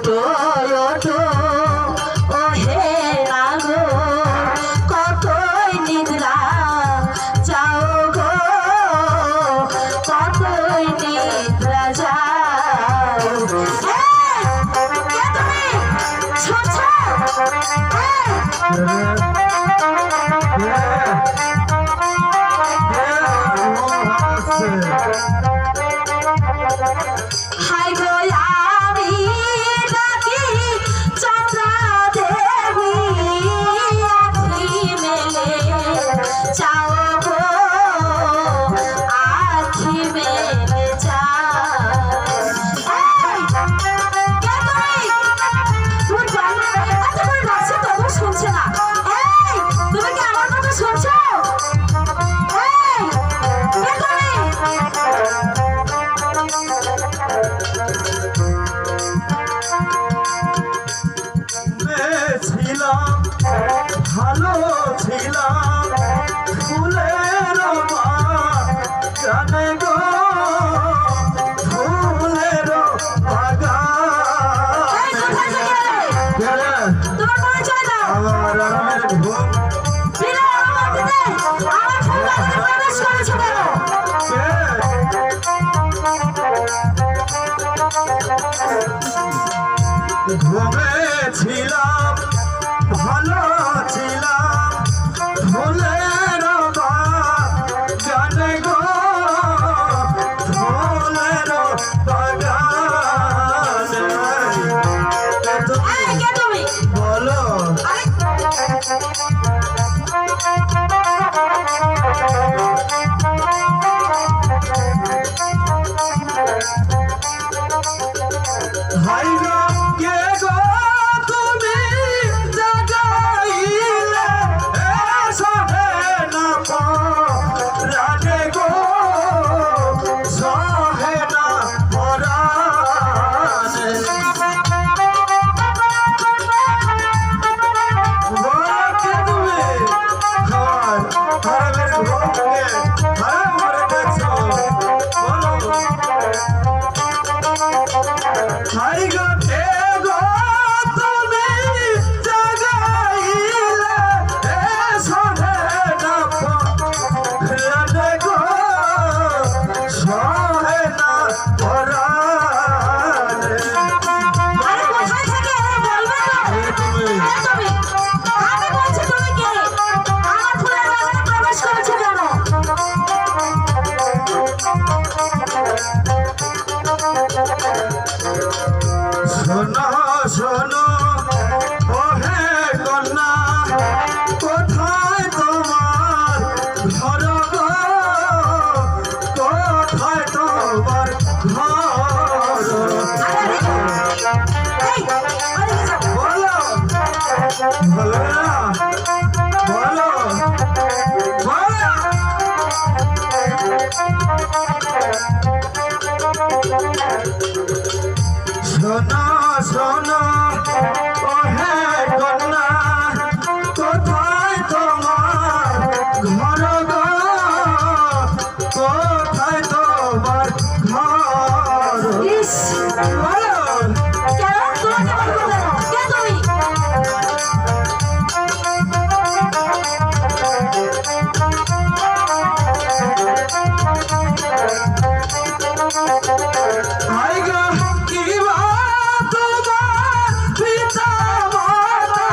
ওঠো ওঠো ও হে নাগো কতই নিদ্রা যাও গো কতই নিদ্রা যাও শুনছো হাই গো আমি ডাকি চন্দ্রা দেবী আখি মেলে চাও গো আখি মেলে শুনছে না তুমি কি আমার কথা শুনছো ছিলাম ভালো ছিলাম ফুলের জানে গো ফুলের আমার ঘুম ঘুমেছিলাম ভালো ছিলাম ফুলের জানে গো ফুলের তুমি বলো হাই গো কে গো তুমি জাগাইলে সহে না রাগে গো সহে না পরাণে কে তুমি হারামের ঘুমকে হারা মরে গেছো বলো হাই গো কে গো তুমি জাগাইলে সহে না রাগে গো সহে না পরাণে আরে কোথায় থেকে বলবে তো তুমি আমি বলছি তুমি কে আমার ফুলের বাগানে প্রবেশ করেছো কেন শোনো শোনো ও হে কন্যা কোথায় তোমার ঘর গো কোথায় তোমার ঘর বলো বলো না বলো বলো শোনো শোনো ও হে কন্যা কোথায় তোমার ঘর গো কোথায় তোমার ঘর ইস বলো কেন তোমাকে বলবো কেন কে তুমি হাই গো কি বা তোমার পিতা মাতা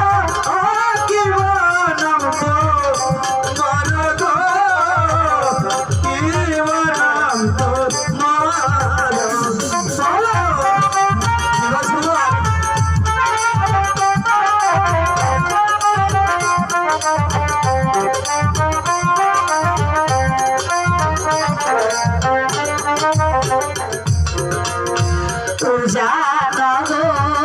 কি বা নাম তোমার গো কি বা নাম তোমার জানো গো